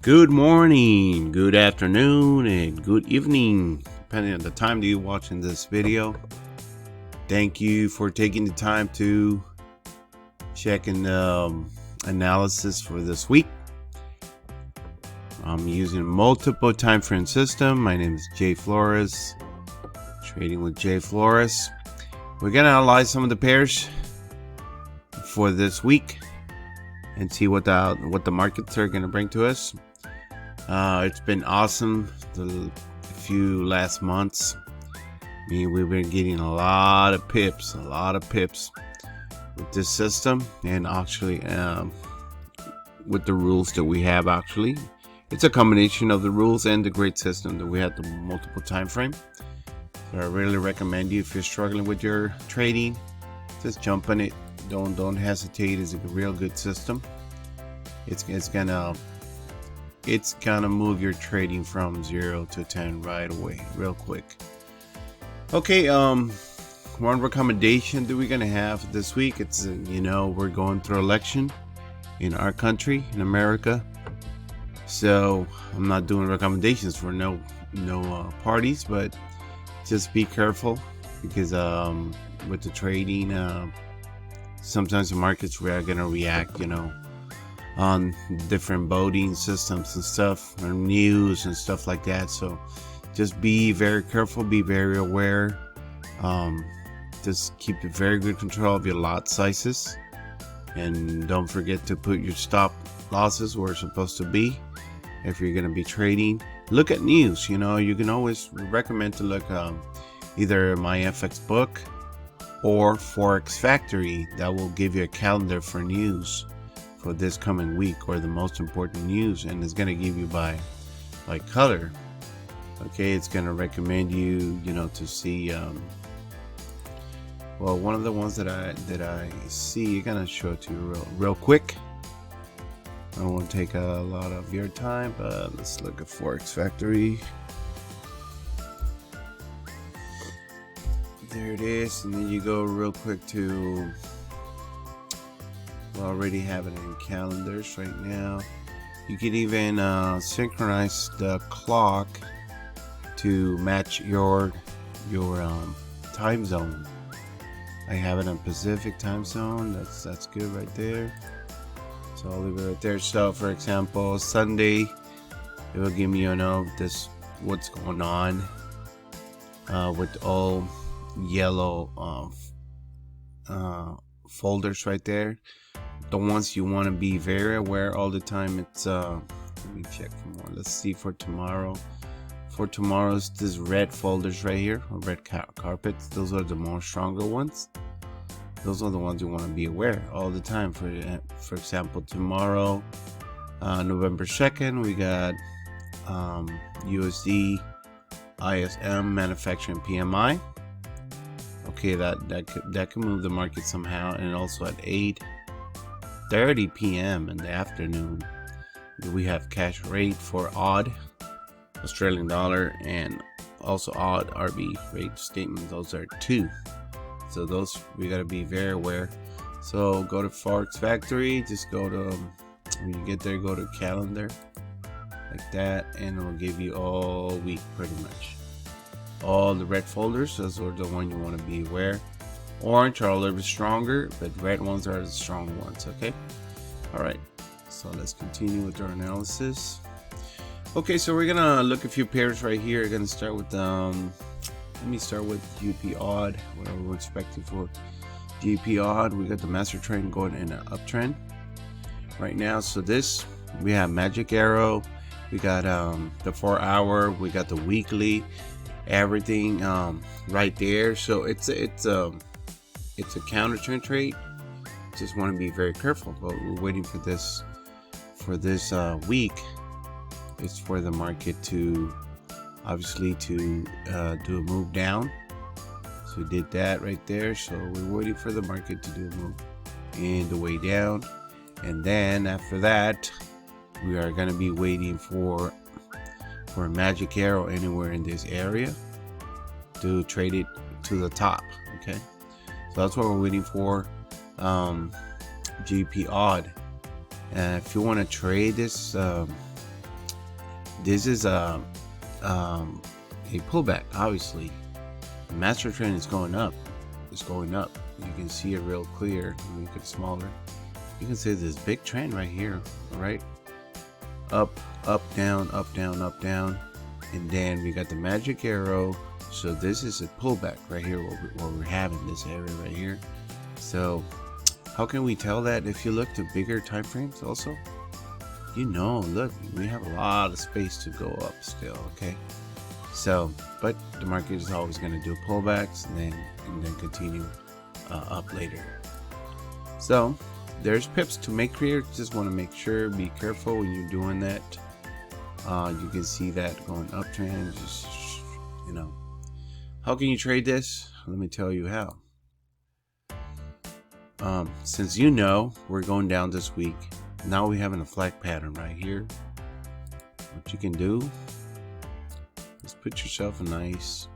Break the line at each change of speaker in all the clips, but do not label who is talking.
Good morning, good afternoon, and good evening, depending on the time that you're watching this video. Thank you for taking the time to check an analysis for this week. I'm using multiple time frame system. My name is Jay Flores, trading with Jay Flores. We're gonna analyze some of the pairs for this week and see what the markets are gonna bring to us. It's been awesome the few last months. I mean, we've been getting a lot of pips with this system, and actually with the rules that we have. Actually, it's a combination of the rules and the great system that we have, the multiple time frame. So I really recommend you, if you're struggling with your trading, just jump on it. Don't hesitate. It's a real good system. It's gonna move your trading from 0 to 10 right away, real quick. Okay, one recommendation that we're gonna have this week. It's we're going through election in our country, in America. So I'm not doing recommendations for no parties, but just be careful, because with the trading, sometimes the markets are gonna react, on different voting systems and stuff, or news and stuff like that. So just be very careful, be very aware. Just keep a very good control of your lot sizes, and don't forget to put your stop losses where it's supposed to be. If you're going to be trading, look at news. You can always recommend to look either my FX book or Forex Factory. That will give you a calendar for news for this coming week, or the most important news, and it's going to give you by color. Okay, it's going to recommend you to see well, one of the ones that I see, going to show it to you real quick. I don't want to take a lot of your time, but let's look at Forex Factory. There it is, and then you go real quick to, we already have it in calendars right now. You can even synchronize the clock to match your time zone. I have it on Pacific time zone. That's good right there. So I'll leave it right there. So for example, Sunday, it will give me this what's going on with all yellow folders right there. The ones you want to be very aware all the time. It's let me check for more. Let's see for tomorrow. For tomorrow's this red folders right here, or red carpets. Those are the more stronger ones. Those are the ones you want to be aware all the time. For example, tomorrow, November 2nd, we got USD ISM manufacturing PMI. Okay, that can move the market somehow. And also at 8:30 p.m. in the afternoon, we have cash rate for odd Australian dollar, and also odd RB rate statement. Those are two. So those we gotta be very aware. So go to Forex Factory. Just go to, when you get there, go to calendar like that, and it will give you all week pretty much. All the red folders, those are the one you want to be aware. Orange are a little bit stronger, but red ones are the strong ones. Okay, all right, so let's continue with our analysis. Okay, so we're gonna look at a few pairs right here. We're gonna start with let me start with GP odd, whatever we're expecting for GP odd. We got the master trend going in an uptrend right now. So this, we have magic arrow, we got the 4 hour, we got the weekly, everything right there. So it's a counter trend trade. Just want to be very careful, but we're waiting for this week. It's for the market to obviously to do a move down. So we did that right there. So we're waiting for the market to do a move in the way down, and then after that we are going to be waiting for a magic arrow anywhere in this area to trade it to the top. Okay, so that's what we're waiting for. GP odd. If you want to trade this this is a pullback. Obviously, the master trend is going up. It's going up. You can see it real clear. Make it smaller. You can see this big trend right here. All right, up, down, up, down, up, down, and then we got the magic arrow. So this is a pullback right here. What we're having, this area right here. So how can we tell that? If you look to bigger time frames, also, look, we have a lot of space to go up still. Okay, so but the market is always going to do pullbacks and then continue up later. So there's pips to make here. Just want to make sure, be careful when you're doing that. You can see that going uptrend. Just how can you trade this? Let me tell you how. Since we're going down this week, now we're having a flag pattern right here. What you can do is put yourself a nice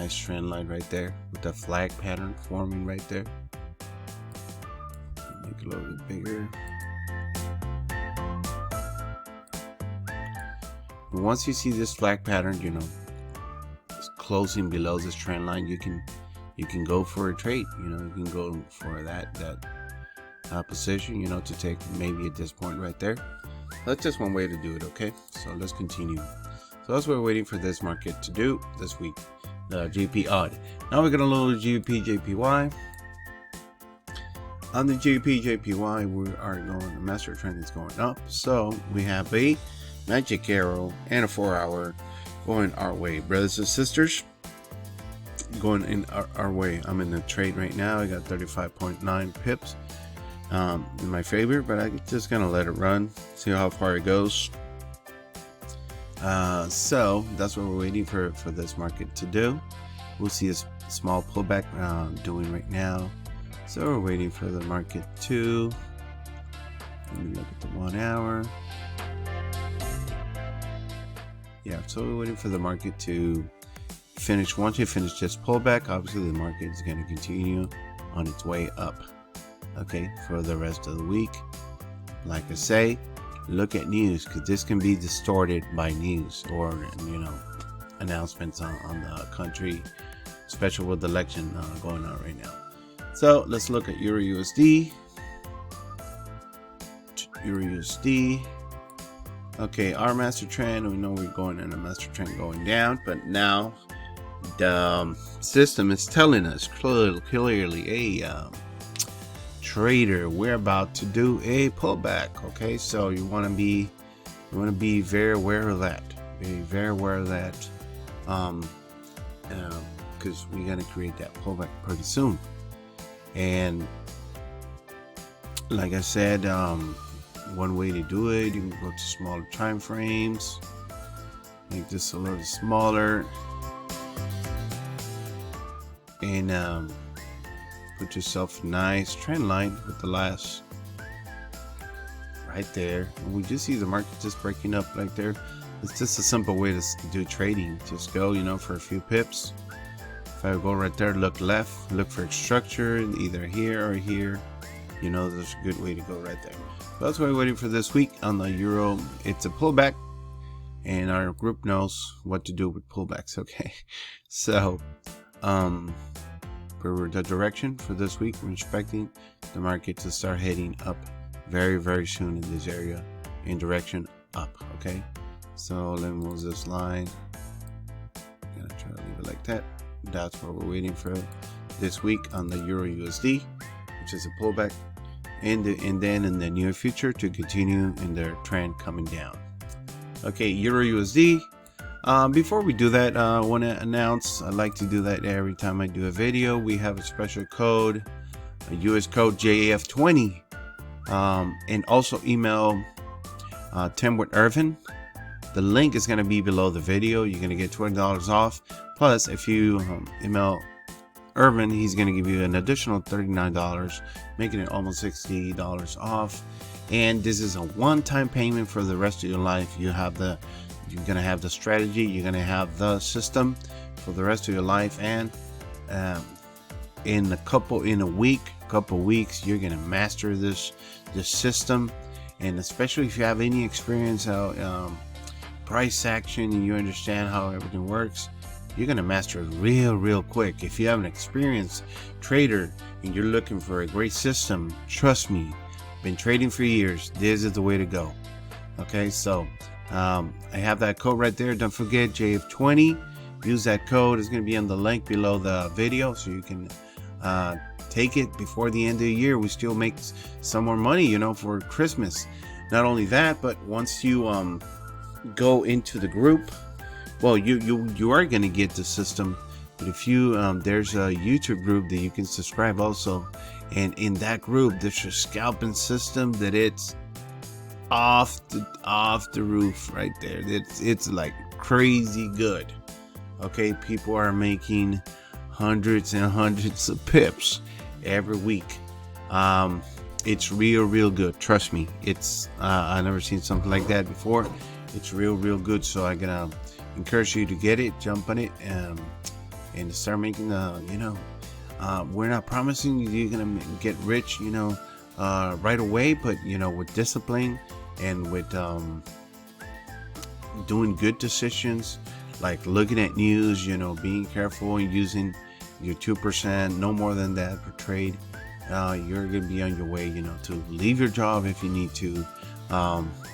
trend line right there with the flag pattern forming right there. Make it a little bit bigger. And once you see this flag pattern, it's closing below this trend line, you can go for a trade. You can go for that position, to take maybe at this point right there. That's just one way to do it. Okay, so let's continue. So that's what we're waiting for this market to do this week. The GP odd. Now we're gonna load GP JPY. On the GP JPY, we are going. The master trend is going up. So we have a magic arrow and a 4-hour going our way, brothers and sisters. Going in our way. I'm in the trade right now. I got 35.9 pips in my favor, but I'm just gonna let it run, see how far it goes. So that's what we're waiting for this market to do. We'll see a small pullback doing right now. So we're waiting for the market to, let me look at the 1 hour. Yeah, so we're waiting for the market to finish. Once you finish this pullback, obviously the market is going to continue on its way up. Okay, for the rest of the week. Like I say, look at news, because this can be distorted by news or announcements on the country, especially with the election going on right now. So let's look at Euro USD. Okay, our master trend, we know we're going in a master trend going down, but now the system is telling us clearly, trader, we're about to do a pullback. Okay, so you want to be very aware of that. Be very aware of that, because we're gonna create that pullback pretty soon. And like I said, one way to do it, you can go to smaller time frames, make this a little smaller, and put yourself a nice trend line with the last right there. And we just see the market just breaking up right there. It's just a simple way to do trading. Just go, for a few pips. If I go right there, look left, look for structure either here or here. There's a good way to go right there. So that's why we're waiting for this week on the euro. It's a pullback, and our group knows what to do with pullbacks. Okay, so for the direction for this week, we're expecting the market to start heading up very, very soon in this area, in direction up. Okay, so let me move this line. Gonna try to leave it like that. That's what we're waiting for this week on the Euro USD, which is a pullback, and then in the near future to continue in their trend coming down. Okay, Euro USD. Before we do that, I want to announce, I like to do that every time I do a video. We have a special code, a US code JAF20, and also email Tim with Irvin. The link is going to be below the video. You're going to get $20 off. Plus, if you email Irvin, he's going to give you an additional $39, making it almost $60 off. And this is a one-time payment for the rest of your life. You're going to have the strategy. You're going to have the system for the rest of your life. And in a couple weeks, you're going to master this system. And especially if you have any experience out price action and you understand how everything works, you're gonna master it real quick. If you have an experienced trader and you're looking for a great system, trust me, been trading for years, this is the way to go. Okay, so I have that code right there. Don't forget JF20. Use that code. It's going to be on the link below the video, so you can take it before the end of the year. We still make some more money, you know, for Christmas. Not only that, but once you go into the group, well, you are going to get the system. But if you there's a YouTube group that you can subscribe also, and in that group there's a scalping system that it's off the roof right there. It's like crazy good. Okay, people are making hundreds and hundreds of pips every week. It's real good, trust me. It's I never seen something like that before. It's real good. So I'm gonna encourage you to get it, jump on it, and start making you know, we're not promising you're gonna get rich, you know, right away, but you know, with discipline and with doing good decisions, like looking at news, you know, being careful and using your 2%, no more than that per trade, you're gonna be on your way, you know, to leave your job if you need to,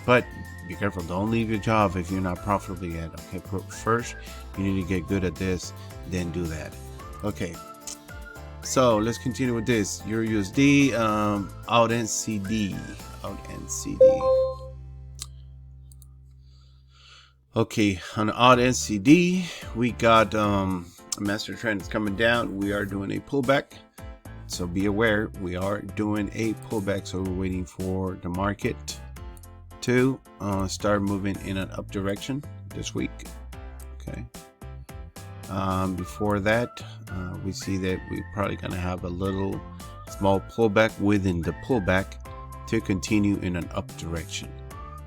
but be careful, don't leave your job if you're not profitable yet. Okay, first you need to get good at this, then do that. Okay, so let's continue with this. Your USD, out NCD. Okay, on odd NCD, we got a master trend is coming down. We are doing a pullback, so be aware we are doing a pullback. So we're waiting for the market to start moving in an up direction this week. Okay. Before that, we see that we're probably gonna have a little small pullback within the pullback to continue in an up direction.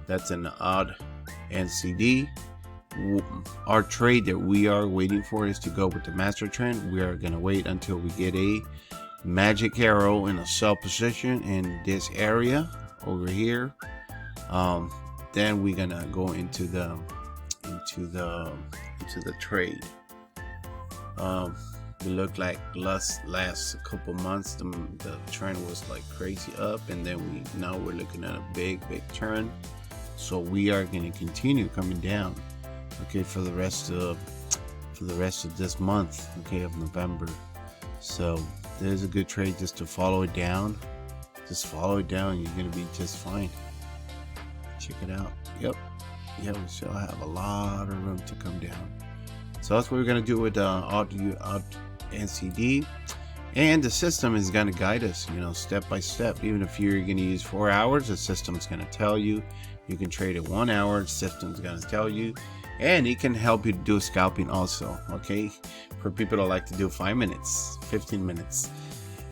That's an odd NCD. Our trade that we are waiting for is to go with the master trend. We are gonna wait until we get a magic arrow in a sell position in this area over here. Then we're gonna go into the trade. It looked like last couple months the trend was like crazy up, and then now we're looking at a big turn. So we are going to continue coming down, okay, for the rest of this month, okay, of November. So there's a good trade just to follow it down. Just follow it down, you're going to be just fine. Check it out. Yep, we still have a lot of room to come down. So that's what we're going to do with out NCD, and the system is going to guide us, you know, step by step. Even if you're going to use 4 hours, the system's going to tell you. You can trade it 1 hour, the system's going to tell you, and it can help you do scalping also. Okay, for people that like to do 5 minutes, 15 minutes,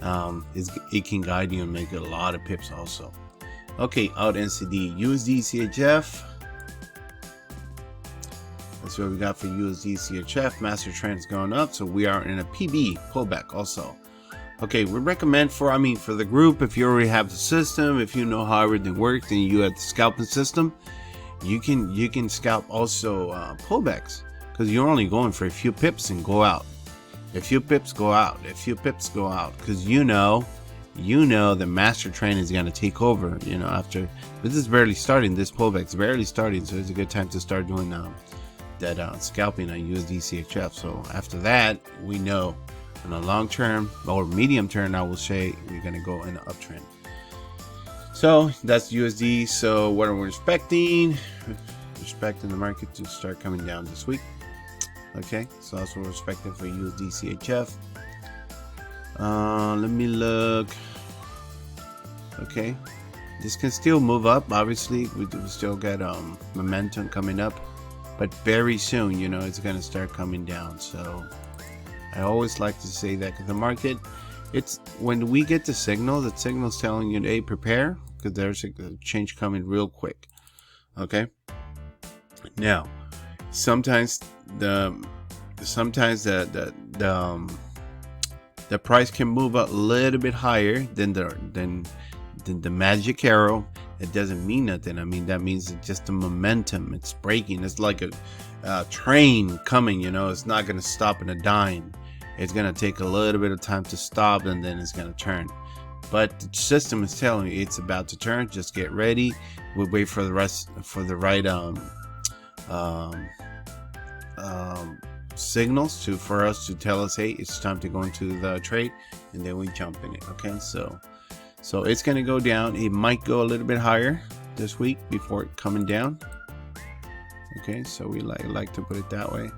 it can guide you and make a lot of pips also. Okay, out NCD, USD CHF. That's what we got for USD CHF. Master trend is going up, so we are in a PB pullback also. Okay, we recommend for the group, if you already have the system, if you know how everything works and you have the scalping system, you can scalp also pullbacks, because you're only going for a few pips and go out. A few pips go out, because you know the master trend is going to take over, you know, after this is barely starting. This pullback's barely starting, so it's a good time to start doing that scalping on USD CHF. So after that, we know in the long term or medium term, I will say, we're going to go in an uptrend. So that's USD. So what are we expecting? Expecting the market to start coming down this week. Okay, so that's what we're expecting for USD CHF. Let me look. Okay, this can still move up. Obviously, we still got momentum coming up, but very soon, you know, it's going to start coming down. So I always like to say that, because the market, it's when we get the signal's telling you, hey, prepare, because there's a change coming real quick. Okay, now sometimes the price can move a little bit higher than the magic arrow, it doesn't mean nothing. I mean, that means it's just the momentum. It's breaking. It's like a train coming, you know. It's not going to stop in a dime. It's going to take a little bit of time to stop, and then it's going to turn. But the system is telling you it's about to turn. Just get ready. We'll wait for the right signals for us to tell us, hey, it's time to go into the trade, and then we jump in it. Okay, so it's going to go down. It might go a little bit higher this week before it coming down. Okay, so we like to put it that way.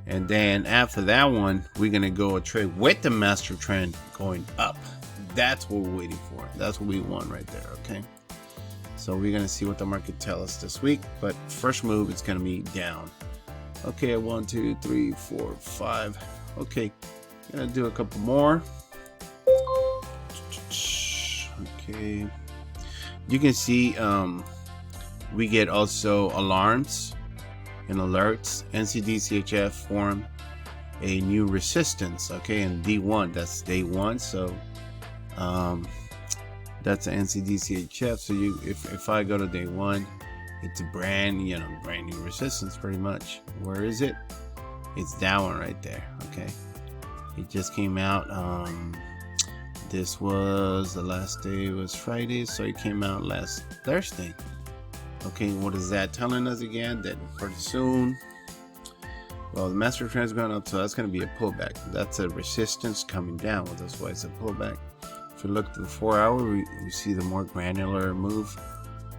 And then after that one, we're going to go a trade with the master trend going up. That's what we're waiting for. That's what we want right there. Okay, so we're going to see what the market tells us this week, but first move, it's going to be down. Okay, 1, 2, 3, 4, 5. Okay, gonna do a couple more. Okay, you can see we get also alarms and alerts. NCDCHF form a new resistance. Okay, and D1, that's day one. So that's an NCDCHF. So if I go to day one, it's a brand new resistance pretty much. Where is it? It's that one right there. Okay, it just came out. This was the last day, was Friday, so it came out last Thursday. Okay, what is that telling us again? That pretty soon, well, the master trend is going up, so that's going to be a pullback. That's a resistance coming down. Well, that's why it's a pullback. If you look at the 4 hour, we see the more granular move.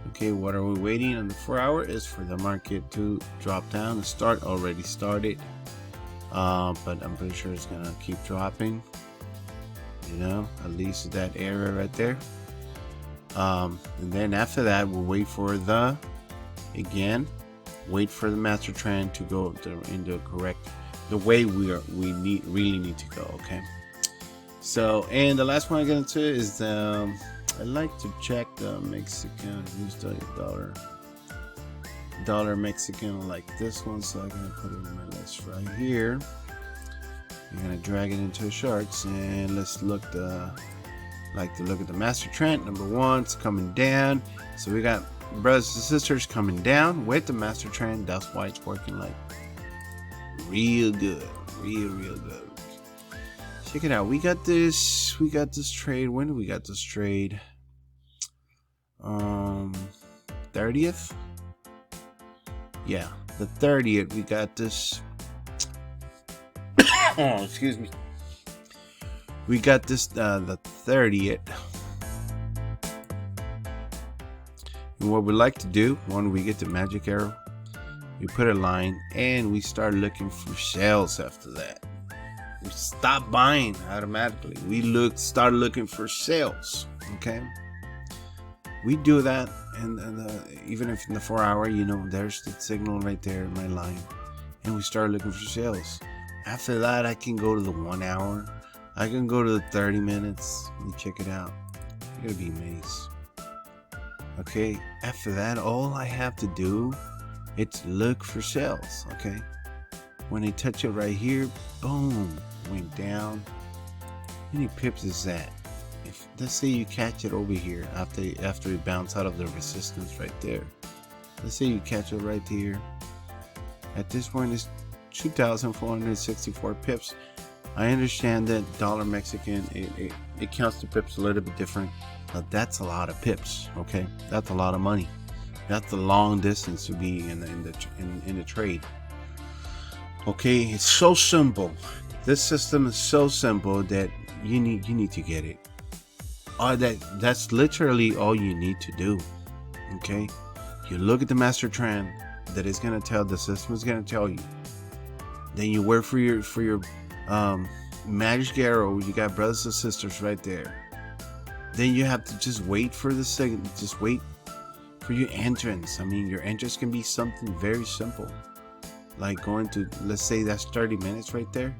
Okay, what are we waiting on the 4 hour? Is for the market to drop down. The already started, but I'm pretty sure it's gonna keep dropping. You know, at least that area right there. And then after that, we'll wait for wait for the master trend to go into the way we really need to go. Okay. So, and the last one I get into is I like to check the Mexican, use the dollar Mexican like this one. So I'm gonna put it in my list right here. You're gonna drag it into the charts, and let's look at the master trend. Number one, it's coming down. So we got brothers and sisters coming down with the master trend. That's why it's working like real good, real good. Check it out. We got this trade. When did we got this trade? 30th. Yeah, the 30th. We got this. Oh, excuse me. We got this the 30th. And what we like to do when we get the magic arrow, we put a line and we start looking for sales after that. We stop buying automatically. We start looking for sales. Okay, we do that, and even if in the 4 hour, you know, there's the signal right there in my line, and we start looking for sales. After that, I can go to the 1 hour. I can go to the 30 minutes and check it out. You're gonna be amazed. Okay, after that, all I have to do is look for sales. Okay, when they touch it right here, boom, went down. How many pips is that? If let's say you catch it over here after it bounced out of the resistance right there. Let's say you catch it right here. At this point, it's 2,464 pips. I understand that dollar Mexican, it counts the pips a little bit different, but that's a lot of pips. Okay, that's a lot of money. That's a long distance to be in the trade. Okay, it's so simple. This system is so simple that you need to get it. That's literally all you need to do. Okay, you look at the master trend that is gonna tell the system is gonna tell you. Then you wait for your magic arrow. You got brothers and sisters right there. Then you have to just wait for the signal. Just wait for your entrance. I mean, your entrance can be something very simple, like going to, let's say that's 30 minutes right there,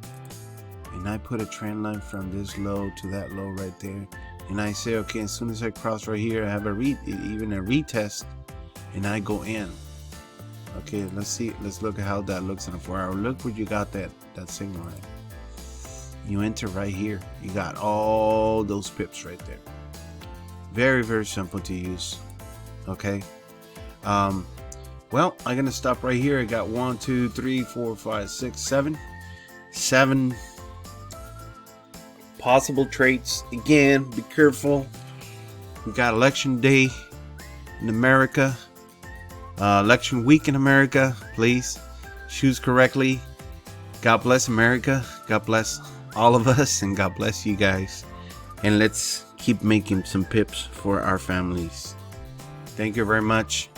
and I put a trend line from this low to that low right there, and I say, okay, as soon as I cross right here, I have even a retest, and I go in. Okay, let's look at how that looks in a 4 hour. Look where you got that signal right. You enter right here. You got all those pips right there. Very, very simple to use. Okay. Well, I'm gonna stop right here. I got 1, 2, 3, 4, 5, 6, 7 possible trades. Again, be careful. We got election day in America, election week in America. Please choose correctly. God bless America. God bless all of us, and God bless you guys. And let's keep making some pips for our families. Thank you very much.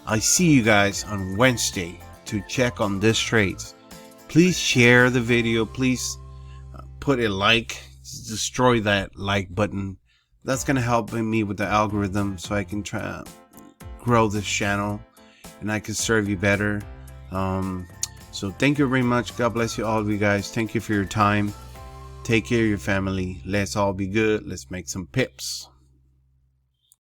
I see you guys on Wednesday to check on this trades. Please share the video. Please put a like. Destroy that like button. That's gonna help me with the algorithm, so I can try to grow this channel and I can serve you better. So thank you very much. God bless you, all of you guys. Thank you for your time. Take care of your family. Let's all be good. Let's make some pips.